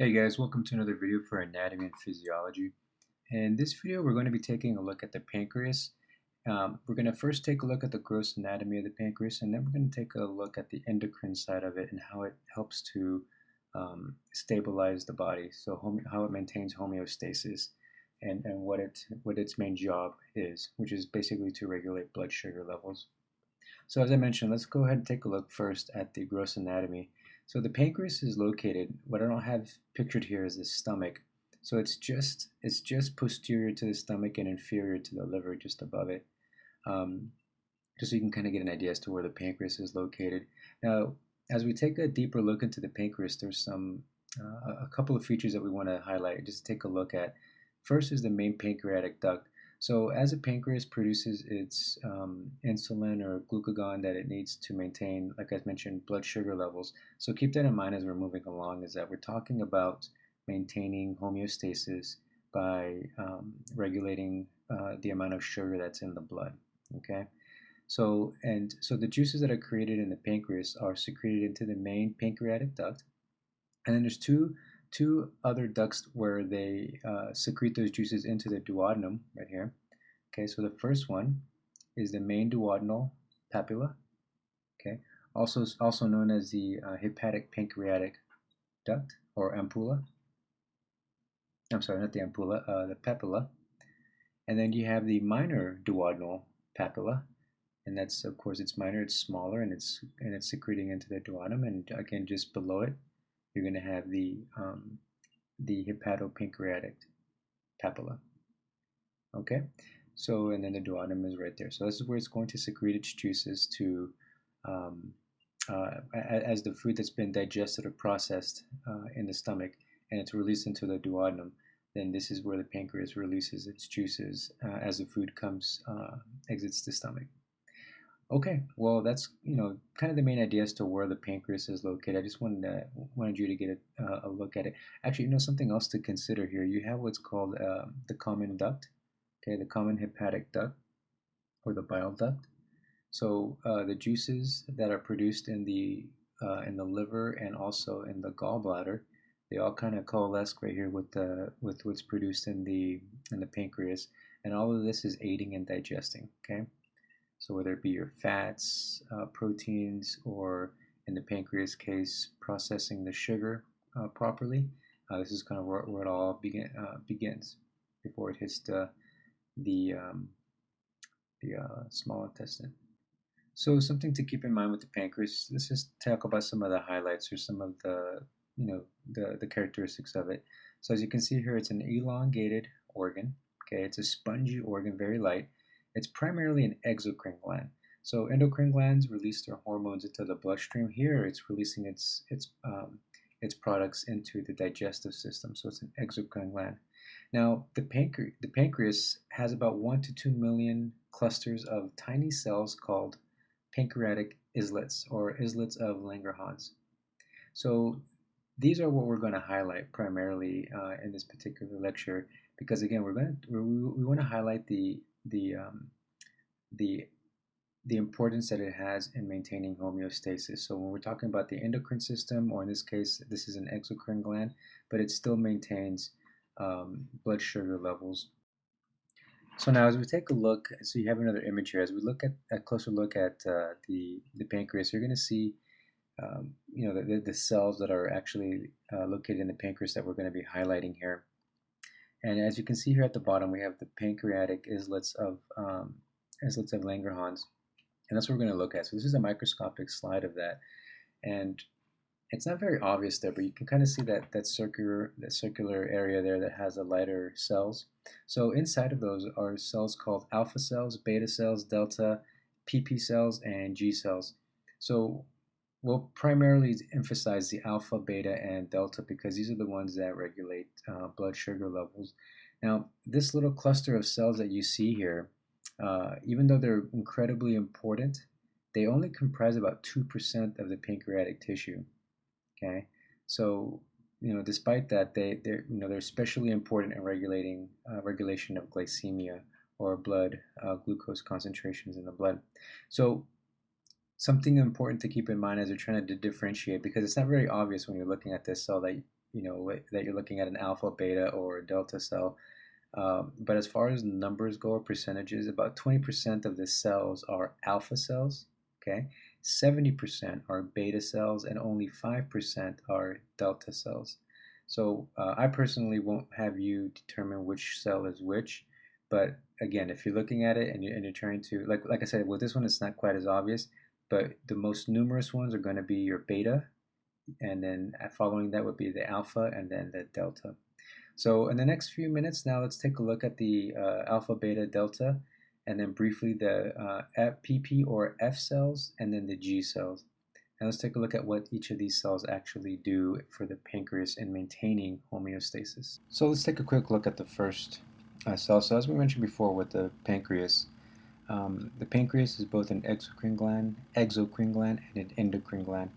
Hey guys, welcome to another video for anatomy and physiology. In this video, we're going to be taking a look at the pancreas. We're going to first take a look at the gross anatomy of the pancreas, and then we're going to take a look at the endocrine side of it and how it helps to stabilize the body, so how it maintains homeostasis and what its main job is, which is basically to regulate blood sugar levels. So as I mentioned, let's go ahead and take a look first at the gross anatomy. So the pancreas is located, what I don't have pictured here is the stomach. So it's just posterior to the stomach and inferior to the liver, just above it. Just so you can kind of get an idea as to where the pancreas is located. Now, as we take a deeper look into the pancreas, there's a couple of features that we want to highlight, just take a look at. First is the main pancreatic duct. So as the pancreas produces its insulin or glucagon that it needs to maintain, like I mentioned, blood sugar levels. So keep that in mind as we're moving along, is that we're talking about maintaining homeostasis by regulating the amount of sugar that's in the blood. Okay. So the juices that are created in the pancreas are secreted into the main pancreatic duct, and then there's two other ducts where they secrete those juices into the duodenum right here. Okay, so the first one is the main duodenal papilla. Okay, also known as the hepatic pancreatic duct or ampulla. I'm sorry, not the ampulla, the papilla. And then you have the minor duodenal papilla, and that's, of course, it's minor, it's smaller, and it's secreting into the duodenum. And again, just below it, you're going to have the hepatopancreatic papilla. Okay, so and then the duodenum is right there. So this is where it's going to secrete its juices to as the food that's been digested or processed in the stomach, and it's released into the duodenum. Then this is where the pancreas releases its juices as the food exits the stomach. Okay, well that's kind of the main idea as to where the pancreas is located. I just wanted you to get a look at it. Actually, something else to consider here. You have what's called the common duct, okay, the common hepatic duct or the bile duct. So the juices that are produced in the liver and also in the gallbladder, they all kind of coalesce right here with what's produced in the pancreas, and all of this is aiding in digesting. Okay. So whether it be your fats, proteins, or in the pancreas case, processing the sugar properly, this is kind of where it all begins before it hits the small intestine. So something to keep in mind with the pancreas. Let's just talk about some of the highlights or some of the the characteristics of it. So as you can see here, it's an elongated organ. Okay, it's a spongy organ, very light. It's primarily an exocrine gland. So endocrine glands release their hormones into the bloodstream. Here, it's releasing its products into the digestive system. So it's an exocrine gland. Now, the pancreas has about 1 to 2 million clusters of tiny cells called pancreatic islets or islets of Langerhans. So these are what we're going to highlight primarily in this particular lecture, because again, we want to highlight the importance that it has in maintaining homeostasis. So when we're talking about the endocrine system, or in this case, this is an exocrine gland, but it still maintains blood sugar levels. So now as we take a look, so you have another image here, as we look at a closer look at the pancreas, you're going to see the cells that are actually located in the pancreas that we're going to be highlighting here. And as you can see here at the bottom, we have the pancreatic islets of Langerhans, and that's what we're going to look at. So this is a microscopic slide of that, and it's not very obvious there, but you can kind of see that circular area there that has the lighter cells. So inside of those are cells called alpha cells, beta cells, delta, PP cells, and G cells. So we'll primarily emphasize the alpha, beta, and delta because these are the ones that regulate blood sugar levels. Now, this little cluster of cells that you see here, even though they're incredibly important, they only comprise about 2% of the pancreatic tissue. Okay, so despite that, they're especially important in regulation of glycemia or blood glucose concentrations in the blood. So something important to keep in mind as you're trying to differentiate, because it's not very obvious when you're looking at this cell that that you're looking at an alpha, beta, or delta cell. But as far as numbers go, or percentages, about 20% of the cells are alpha cells, okay? 70% are beta cells, and only 5% are delta cells. So I personally won't have you determine which cell is which, but again, if you're looking at it and you're trying to, like I said, with this one, it's not quite as obvious, but the most numerous ones are going to be your beta, and then following that would be the alpha, and then the delta. So in the next few minutes now, let's take a look at the alpha, beta, delta, and then briefly the PP or F cells, and then the G cells. And let's take a look at what each of these cells actually do for the pancreas in maintaining homeostasis. So let's take a quick look at the first cell. So as we mentioned before with the pancreas is both an exocrine gland, and an endocrine gland.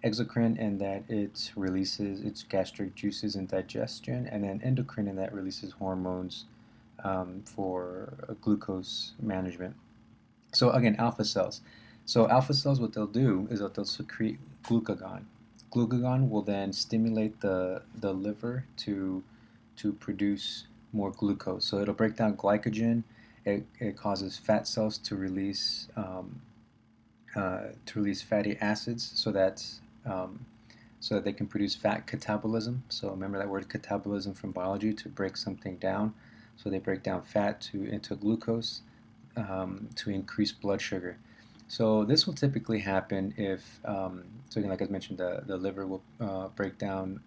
Exocrine in that it releases its gastric juices in digestion, and then endocrine in that releases hormones for glucose management. So again, alpha cells. So alpha cells, what they'll do is that they'll secrete glucagon. Glucagon will then stimulate the liver to produce more glucose. So it'll break down glycogen. It causes fat cells to release fatty acids, so that they can produce fat catabolism. So remember that word catabolism from biology, to break something down. So they break down fat into glucose to increase blood sugar. So this will typically happen if, so again, like I mentioned, the liver will break down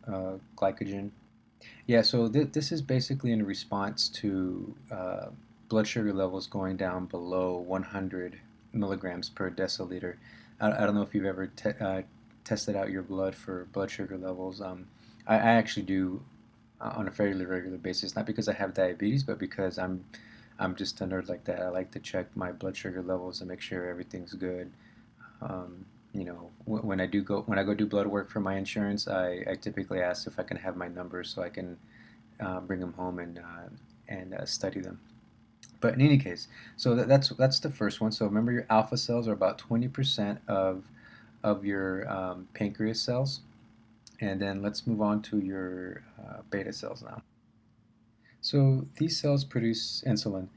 glycogen. Yeah, so this is basically in response to blood sugar levels going down below 100 milligrams per deciliter. I don't know if you've ever tested out your blood for blood sugar levels. I actually do on a fairly regular basis, not because I have diabetes, but because I'm just a nerd like that. I like to check my blood sugar levels and make sure everything's good. When I go do blood work for my insurance, I typically ask if I can have my numbers so I can bring them home and study them. But in any case, so that's the first one. So remember, your alpha cells are about 20% of your pancreas cells, and then let's move on to your beta cells now. So these cells produce insulin.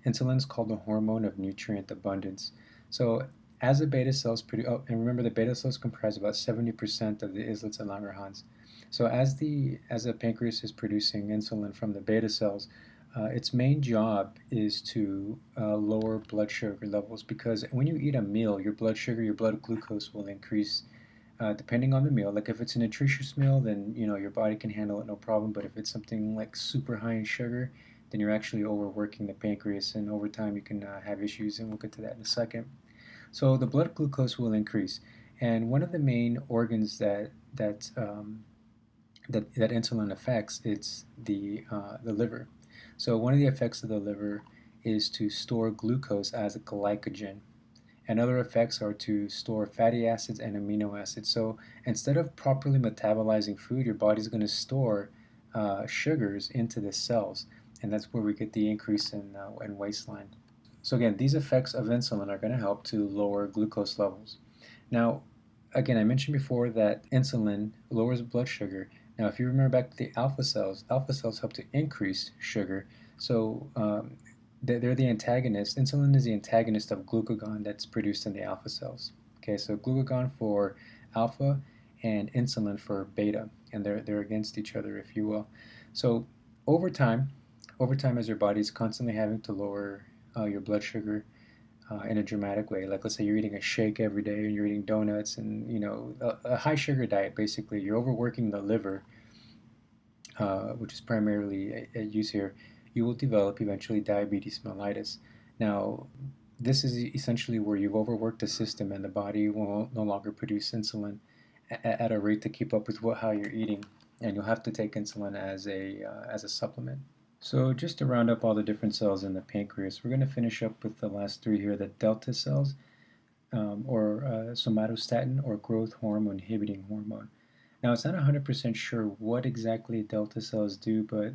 Insulin is called the hormone of nutrient abundance. So as the beta cells produce, and remember the beta cells comprise about 70% of the islets and Langerhans. So as the pancreas is producing insulin from the beta cells, its main job is to lower blood sugar levels, because when you eat a meal, your blood sugar, your blood glucose will increase depending on the meal. Like if it's a nutritious meal, then your body can handle it no problem. But if it's something like super high in sugar, then you're actually overworking the pancreas, and over time you can have issues, and we'll get to that in a second. So the blood glucose will increase, and one of the main organs that insulin affects, it's the liver. So one of the effects of the liver is to store glucose as a glycogen. And other effects are to store fatty acids and amino acids. So instead of properly metabolizing food, your body's going to store sugars into the cells, and that's where we get the increase in waistline. So again, these effects of insulin are going to help to lower glucose levels. Now, again, I mentioned before that insulin lowers blood sugar. Now, if you remember back to the alpha cells help to increase sugar. So they're the antagonist. Insulin is the antagonist of glucagon that's produced in the alpha cells. Okay, so glucagon for alpha and insulin for beta, and they're against each other, if you will. So over time, as your body's constantly having to lower your blood sugar in a dramatic way, like let's say you're eating a shake every day and you're eating donuts, and a high sugar diet, basically you're overworking the liver, which is primarily at use here. You will develop eventually diabetes mellitus. Now, this is essentially where you've overworked the system, and the body will no longer produce insulin at a rate to keep up with how you're eating, and you'll have to take insulin as a supplement. So just to round up all the different cells in the pancreas, we're going to finish up with the last three here, the delta cells, or somatostatin, or growth hormone inhibiting hormone. Now, it's not 100% sure what exactly delta cells do, but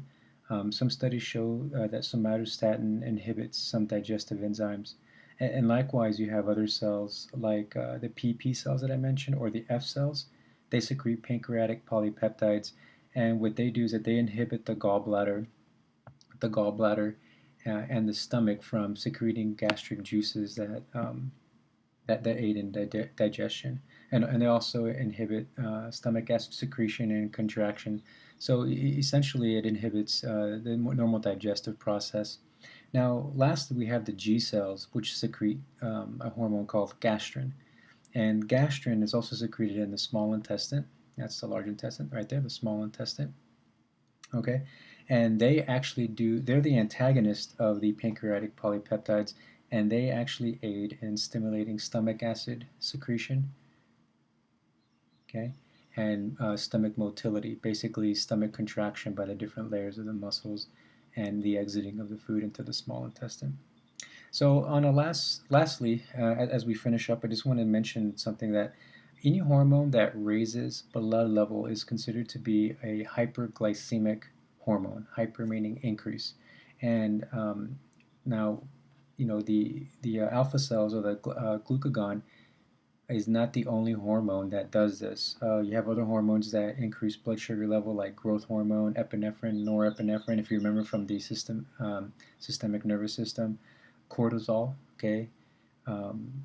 some studies show that somatostatin inhibits some digestive enzymes. And likewise, you have other cells like the PP cells that I mentioned, or the F cells. They secrete pancreatic polypeptides, and what they do is that they inhibit the gallbladder and the stomach from secreting gastric juices that aid in digestion, and they also inhibit stomach acid secretion and contraction. So essentially, it inhibits the normal digestive process. Now, lastly, we have the G cells, which secrete a hormone called gastrin. And gastrin is also secreted in the small intestine. That's the large intestine right there, the small intestine. Okay, and they're the antagonist of the pancreatic polypeptides, and they actually aid in stimulating stomach acid secretion, okay, and stomach motility, basically stomach contraction by the different layers of the muscles and the exiting of the food into the small intestine. So lastly, as we finish up, I just want to mention something that any hormone that raises blood level is considered to be a hyperglycemic hormone. Hyper meaning increase, and now, the alpha cells or the glucagon is not the only hormone that does this. You have other hormones that increase blood sugar level, like growth hormone, epinephrine, norepinephrine. If you remember from the systemic nervous system, cortisol. Okay. Um,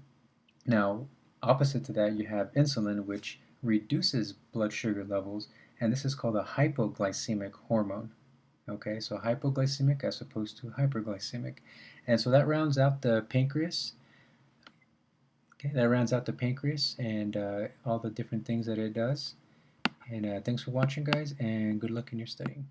Now, opposite to that, you have insulin, which reduces blood sugar levels, and this is called a hypoglycemic hormone. Okay, so hypoglycemic as opposed to hyperglycemic. And so that rounds out the pancreas. Okay, that rounds out the pancreas and all the different things that it does. And thanks for watching, guys, and good luck in your studying.